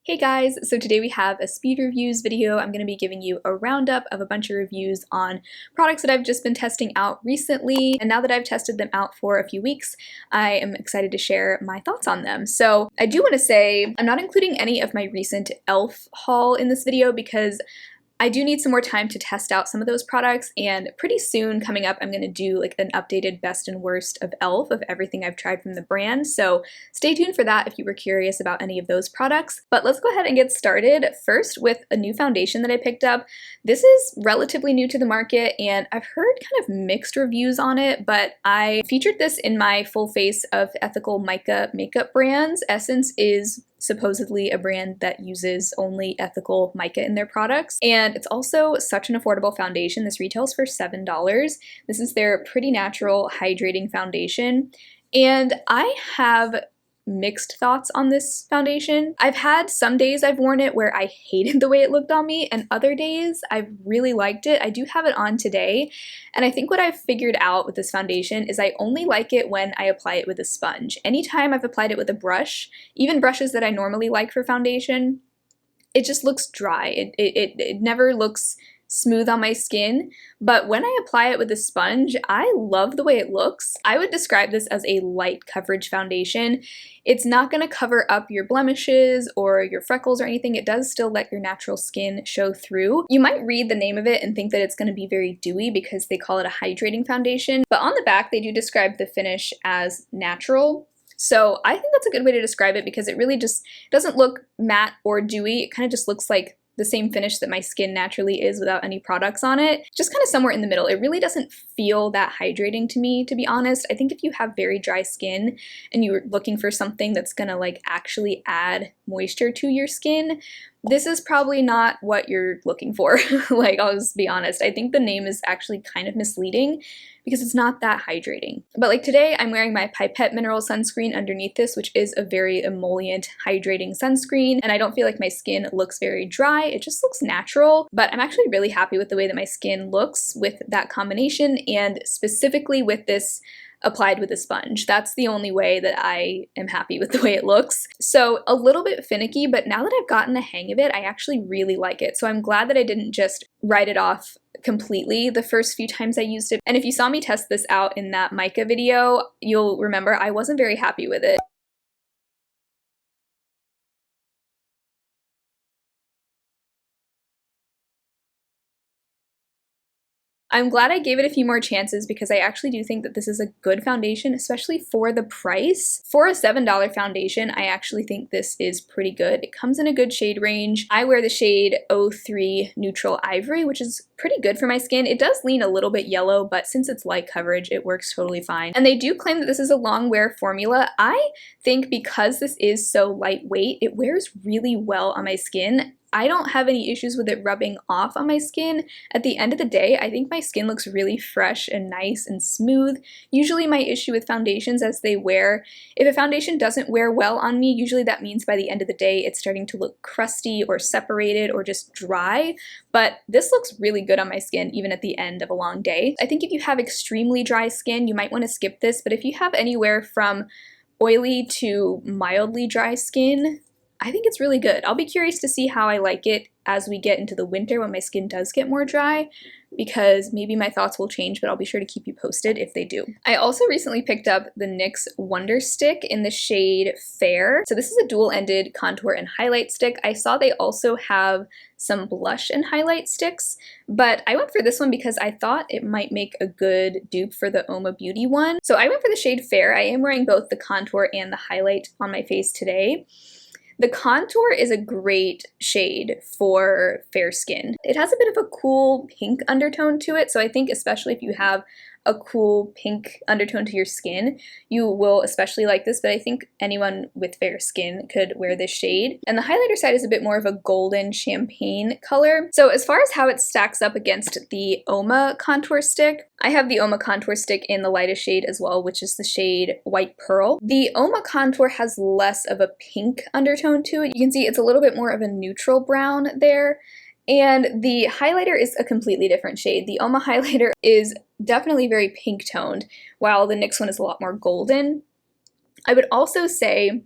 Hey guys, so today we have a speed reviews video. I'm going to be giving you a roundup of a bunch of reviews on products that I've just been testing out recently, and now that I've tested them out for a few weeks, I am excited to share my thoughts on them. So I do want to say I'm not including any of my recent e.l.f. haul in this video because I do need some more time to test out some of those products, and pretty soon coming up I'm going to do like an updated best and worst of e.l.f. of everything I've tried from the brand, so stay tuned for that if you were curious about any of those products. But let's go ahead and get started first with a new foundation that I picked up. This is relatively new to the market and I've heard kind of mixed reviews on it, but I featured this in my full face of ethical mica makeup brands. Essence is supposedly a brand that uses only ethical mica in their products, and it's also such an affordable foundation. This retails for $7. This is their Pretty Natural Hydrating Foundation, and I have mixed thoughts on this foundation. I've had some days I've worn it where I hated the way it looked on me, and other days I've really liked it. I do have it on today, and I think what I've figured out with this foundation is I only like it when I apply it with a sponge. Anytime I've applied it with a brush, even brushes that I normally like for foundation, it just looks dry. It never looks smooth on my skin, but when I apply it with a sponge, I love the way it looks. I would describe this as a light coverage foundation. It's not going to cover up your blemishes or your freckles or anything. It does still let your natural skin show through. You might read the name of it and think that it's going to be very dewy because they call it a hydrating foundation, but on the back they do describe the finish as natural. So I think that's a good way to describe it because it really just doesn't look matte or dewy. It kind of just looks like the same finish that my skin naturally is without any products on it. Just kind of somewhere in the middle. It really doesn't feel that hydrating to me, to be honest. I think if you have very dry skin and you're looking for something that's gonna like actually add moisture to your skin, this is probably not what you're looking for. Like, I'll just be honest. I think the name is actually kind of misleading because it's not that hydrating. But like today, I'm wearing my Pipette Mineral Sunscreen underneath this, which is a very emollient, hydrating sunscreen, and I don't feel like my skin looks very dry. It just looks natural, but I'm actually really happy with the way that my skin looks with that combination, and specifically with this applied with a sponge. That's the only way that I am happy with the way it looks. So a little bit finicky, but now that I've gotten the hang of it, I actually really like it. So I'm glad that I didn't just write it off completely the first few times I used it. And if you saw me test this out in that mica video, you'll remember I wasn't very happy with it. I'm glad I gave it a few more chances because I actually do think that this is a good foundation, especially for the price. For a $7 foundation, I actually think this is pretty good. It comes in a good shade range. I wear the shade 03 Neutral Ivory, which is pretty good for my skin. It does lean a little bit yellow, but since it's light coverage, it works totally fine. And they do claim that this is a long wear formula. I think because this is so lightweight, it wears really well on my skin. I don't have any issues with it rubbing off on my skin. At the end of the day, I think my skin looks really fresh and nice and smooth. Usually my issue with foundations as they wear, if a foundation doesn't wear well on me, usually that means by the end of the day it's starting to look crusty or separated or just dry, but this looks really good on my skin even at the end of a long day. I think if you have extremely dry skin, you might want to skip this, but if you have anywhere from oily to mildly dry skin, I think it's really good. I'll be curious to see how I like it as we get into the winter when my skin does get more dry, because maybe my thoughts will change, but I'll be sure to keep you posted if they do. I also recently picked up the NYX Wonderstick in the shade Fair. So this is a dual-ended contour and highlight stick. I saw they also have some blush and highlight sticks, but I went for this one because I thought it might make a good dupe for the Oma Beauty one. So I went for the shade Fair. I am wearing both the contour and the highlight on my face today. The contour is a great shade for fair skin. It has a bit of a cool pink undertone to it, so I think especially if you have a cool pink undertone to your skin, you will especially like this, but I think anyone with fair skin could wear this shade. And the highlighter side is a bit more of a golden champagne color. So as far as how it stacks up against the Oma contour stick, I have the Oma contour stick in the lightest shade as well, which is the shade White Pearl. The Oma contour has less of a pink undertone to it. You can see it's a little bit more of a neutral brown there. And the highlighter is a completely different shade. The Oma highlighter is definitely very pink toned, while the NYX one is a lot more golden. I would also say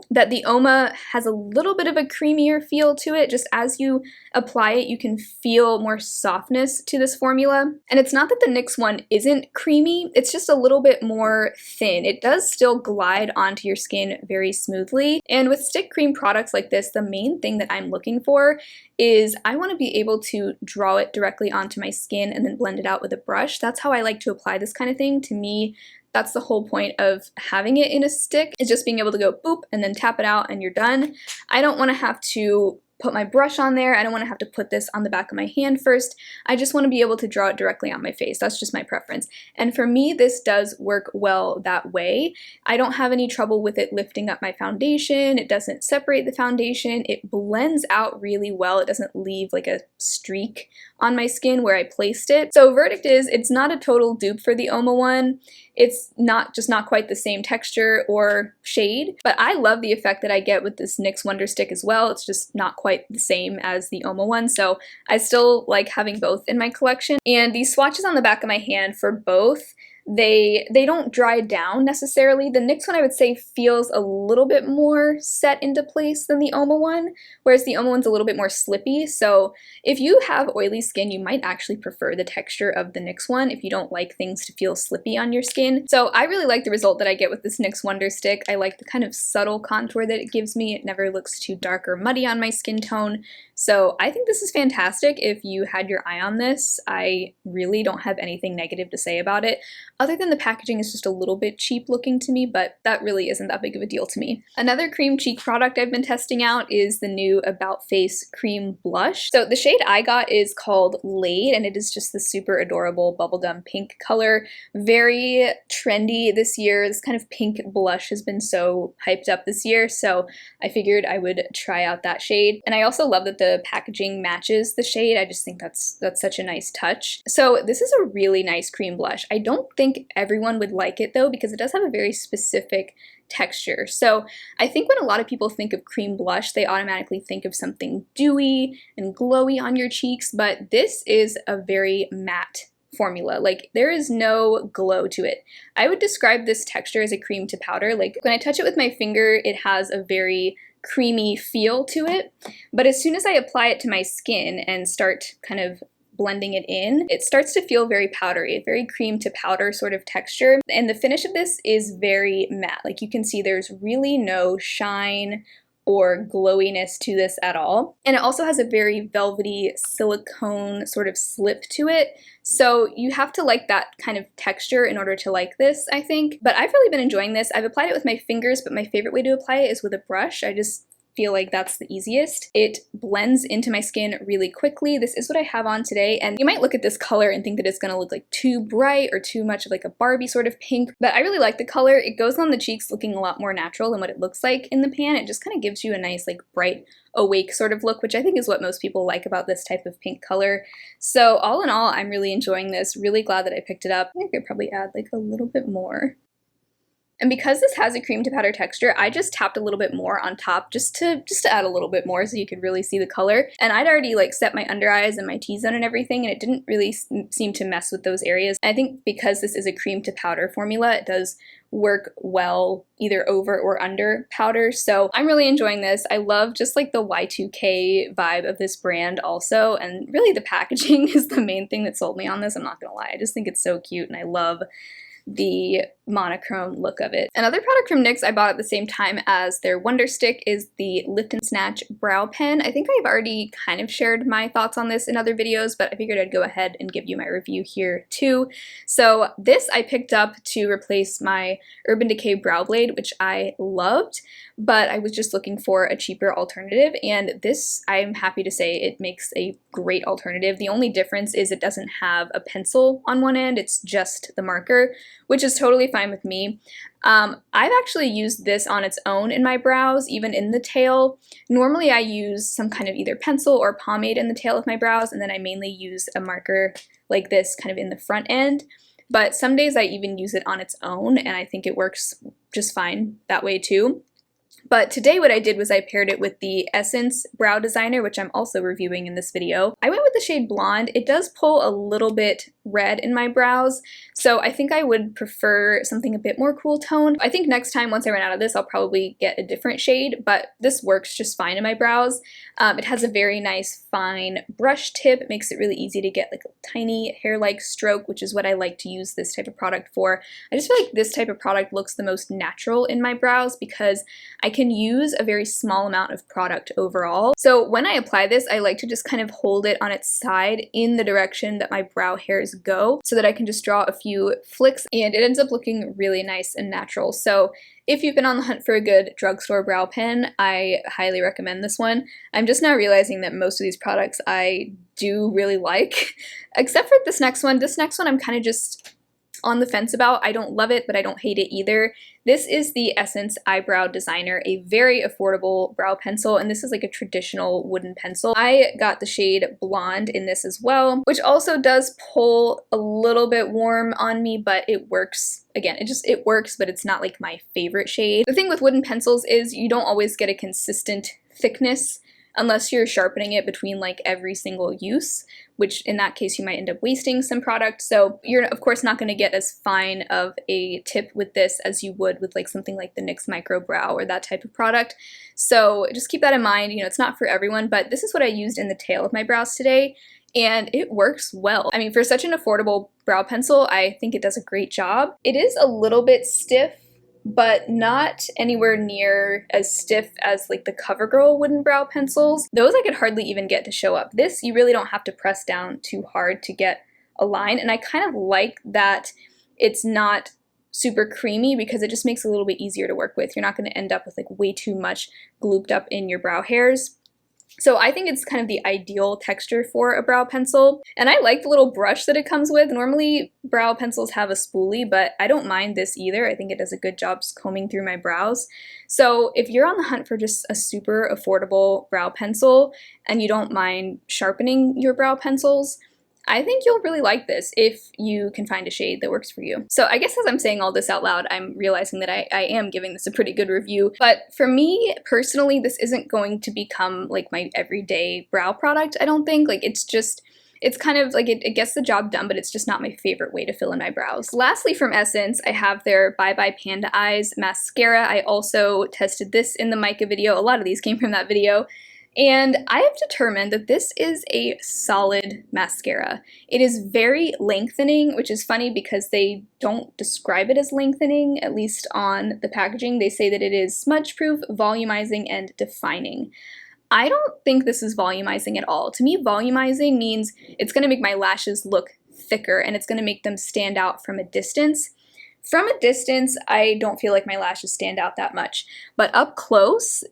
that the Oma has a little bit of a creamier feel to it. Just as you apply it, you can feel more softness to this formula. And it's not that the NYX one isn't creamy, it's just a little bit more thin. It does still glide onto your skin very smoothly. And with stick cream products like this, the main thing that I'm looking for is I want to be able to draw it directly onto my skin and then blend it out with a brush. That's how I like to apply this kind of thing. To me, that's the whole point of having it in a stick, is just being able to go boop and then tap it out and you're done. I don't want to have to put my brush on there. I don't want to have to put this on the back of my hand first. I just want to be able to draw it directly on my face. That's just my preference. And for me, this does work well that way. I don't have any trouble with it lifting up my foundation. It doesn't separate the foundation. It blends out really well. It doesn't leave like a streak on my skin where I placed it. So verdict is, it's not a total dupe for the Oma one. It's not quite the same texture or shade, but I love the effect that I get with this NYX Wonderstick as well. It's just not quite the same as the Oma one, so I still like having both in my collection. And these swatches on the back of my hand for both, they don't dry down necessarily. The NYX one, I would say, feels a little bit more set into place than the Oma one, whereas the Oma one's a little bit more slippy. So if you have oily skin, you might actually prefer the texture of the NYX one if you don't like things to feel slippy on your skin. So I really like the result that I get with this NYX Wonderstick. I like the kind of subtle contour that it gives me. It never looks too dark or muddy on my skin tone. So I think this is fantastic if you had your eye on this. I really don't have anything negative to say about it, other than the packaging is just a little bit cheap looking to me, but that really isn't that big of a deal to me. Another cream cheek product I've been testing out is the new About Face Cream Blush. So the shade I got is called Laid, and it is just the super adorable bubblegum pink color. Very trendy this year. This kind of pink blush has been so hyped up this year, so I figured I would try out that shade. And I also love that the packaging matches the shade. I just think that's such a nice touch. So this is a really nice cream blush. I don't think everyone would like it though, because it does have a very specific texture. So I think when a lot of people think of cream blush, they automatically think of something dewy and glowy on your cheeks, but this is a very matte formula. Like, there is no glow to it. I would describe this texture as a cream to powder. Like, when I touch it with my finger, it has a very creamy feel to it, but as soon as I apply it to my skin and start kind of blending it in, it starts to feel very powdery, a very cream to powder sort of texture. And the finish of this is very matte. Like, you can see there's really no shine or glowiness to this at all. And it also has a very velvety silicone sort of slip to it. So you have to like that kind of texture in order to like this, I think. But I've really been enjoying this. I've applied it with my fingers, but my favorite way to apply it is with a brush. I just feel like that's the easiest. It blends into my skin really quickly. This is what I have on today, and you might look at this color and think that it's gonna look like too bright or too much of like a Barbie sort of pink, but I really like the color. It goes on the cheeks looking a lot more natural than what it looks like in the pan. It just kind of gives you a nice like bright, awake sort of look, which I think is what most people like about this type of pink color. So all in all, I'm really enjoying this. Really glad that I picked it up. I think I could probably add like a little bit more. And because this has a cream to powder texture, I just tapped a little bit more on top just to add a little bit more so you could really see the color. And I'd already like set my under eyes and my T-zone and everything, and it didn't really seem to mess with those areas. I think because this is a cream to powder formula, it does work well either over or under powder. So I'm really enjoying this. I love just like the Y2K vibe of this brand also, and really the packaging is the main thing that sold me on this. I'm not gonna lie, I just think it's so cute and I love the monochrome look of it. Another product from NYX I bought at the same time as their Wonderstick is the Lift and Snatch Brow Pen. I think I've already kind of shared my thoughts on this in other videos, but I figured I'd go ahead and give you my review here too. So this I picked up to replace my Urban Decay Brow Blade, which I loved, but I was just looking for a cheaper alternative, and this, I'm happy to say, it makes a great alternative. The only difference is it doesn't have a pencil on one end, it's just the marker, which is totally fine with me. I've actually used this on its own in my brows, even in the tail. Normally I use some kind of either pencil or pomade in the tail of my brows, and then I mainly use a marker like this kind of in the front end. But some days I even use it on its own, and I think it works just fine that way too. But today what I did was I paired it with the Essence Brow Designer, which I'm also reviewing in this video. I went with the shade Blonde. It does pull a little bit red in my brows, so I think I would prefer something a bit more cool toned. I think next time, once I run out of this, I'll probably get a different shade, but this works just fine in my brows. It has a very nice fine brush tip. It makes it really easy to get like a tiny hair-like stroke, which is what I like to use this type of product for. I just feel like this type of product looks the most natural in my brows because I can use a very small amount of product overall. So when I apply this, I like to just kind of hold it on its side in the direction that my brow hairs go so that I can just draw a few flicks, and it ends up looking really nice and natural. So if you've been on the hunt for a good drugstore brow pen, I highly recommend this one. I'm just now realizing that most of these products I do really like, except for this next one. This next one I'm kind of just on the fence about. I don't love it, but I don't hate it either. This is the Essence Eyebrow Designer, a very affordable brow pencil, and this is like a traditional wooden pencil. I got the shade Blonde in this as well, which also does pull a little bit warm on me, but it works. Again, it works, but it's not like my favorite shade. The thing with wooden pencils is you don't always get a consistent thickness unless you're sharpening it between like every single use, which in that case you might end up wasting some product. So you're of course not going to get as fine of a tip with this as you would with like something like the NYX Micro Brow or that type of product. So just keep that in mind. You know, it's not for everyone, but this is what I used in the tail of my brows today, and it works well. I mean, for such an affordable brow pencil, I think it does a great job. It is a little bit stiff, but not anywhere near as stiff as like the CoverGirl wooden brow pencils. Those I could hardly even get to show up. This, you really don't have to press down too hard to get a line, and I kind of like that it's not super creamy because it just makes it a little bit easier to work with. You're not going to end up with like way too much glooped up in your brow hairs. So I think it's kind of the ideal texture for a brow pencil, and I like the little brush that it comes with. Normally brow pencils have a spoolie, but I don't mind this either. I think it does a good job combing through my brows. So if you're on the hunt for just a super affordable brow pencil and you don't mind sharpening your brow pencils, I think you'll really like this if you can find a shade that works for you. So I guess as I'm saying all this out loud, I'm realizing that I am giving this a pretty good review. But for me personally, this isn't going to become like my everyday brow product, I don't think. Like it's kind of like it gets the job done, but it's just not my favorite way to fill in my brows. Lastly, from Essence, I have their Bye Bye Panda Eyes mascara. I also tested this in the mica video. A lot of these came from that video. And I have determined that this is a solid mascara. It is very lengthening, which is funny because they don't describe it as lengthening, at least on the packaging. They say that it is smudge-proof, volumizing, and defining. I don't think this is volumizing at all. To me, volumizing means it's going to make my lashes look thicker and it's going to make them stand out from a distance. From a distance, I don't feel like my lashes stand out that much, but up close,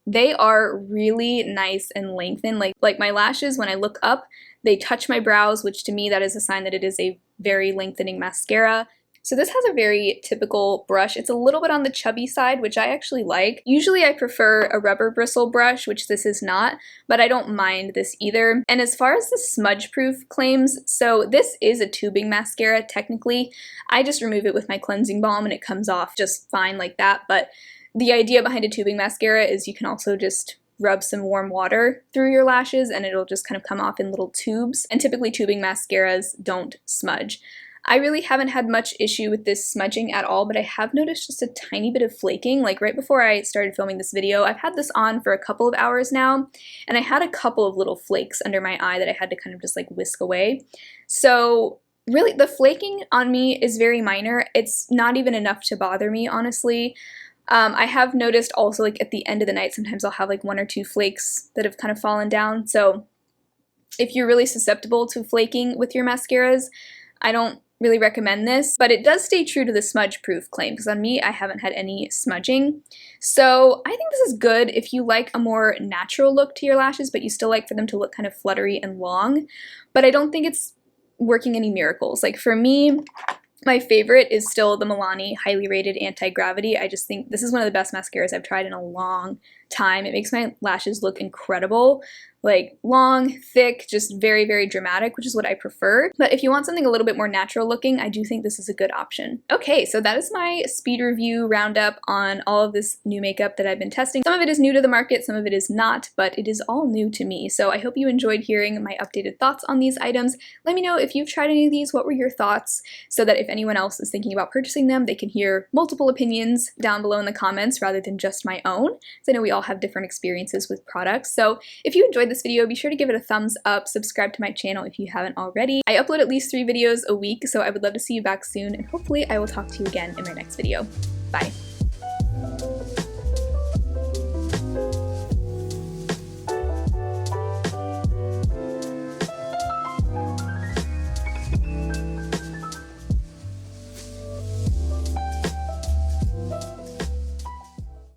they are really nice and lengthened. Like my lashes, when I look up, they touch my brows, which to me that is a sign that it is a very lengthening mascara. So this has a very typical brush. It's a little bit on the chubby side, which I actually like. Usually I prefer a rubber bristle brush, which this is not, but I don't mind this either. And as far as the smudge proof claims, so this is a tubing mascara technically. I just remove it with my cleansing balm and it comes off just fine like that, but the idea behind a tubing mascara is you can also just rub some warm water through your lashes and it'll just kind of come off in little tubes. And typically tubing mascaras don't smudge. I really haven't had much issue with this smudging at all, but I have noticed just a tiny bit of flaking. Like right before I started filming this video, I've had this on for a couple of hours now, and I had a couple of little flakes under my eye that I had to kind of just like whisk away. So really the flaking on me is very minor. It's not even enough to bother me, honestly. I have noticed also like at the end of the night, sometimes I'll have like 1 or 2 flakes that have kind of fallen down. So if you're really susceptible to flaking with your mascaras, I don't really recommend this, but it does stay true to the smudge proof claim because on me, I haven't had any smudging. So I think this is good if you like a more natural look to your lashes, but you still like for them to look kind of fluttery and long, but I don't think it's working any miracles. Like for me, my favorite is still the Milani Highly Rated Anti-Gravity. I just think this is one of the best mascaras I've tried in a long time. It makes my lashes look incredible. Like long, thick, just very, very dramatic, which is what I prefer. But if you want something a little bit more natural looking, I do think this is a good option. Okay, so that is my speed review roundup on all of this new makeup that I've been testing. Some of it is new to the market, some of it is not, but it is all new to me. So I hope you enjoyed hearing my updated thoughts on these items. Let me know if you've tried any of these, what were your thoughts, so that if anyone else is thinking about purchasing them, they can hear multiple opinions down below in the comments rather than just my own. So I know we all have different experiences with products. So if you enjoyed this video, be sure to give it a thumbs up, subscribe to my channel if you haven't already. I upload at least 3 videos a week, so I would love to see you back soon, and hopefully I will talk to you again in my next video. Bye!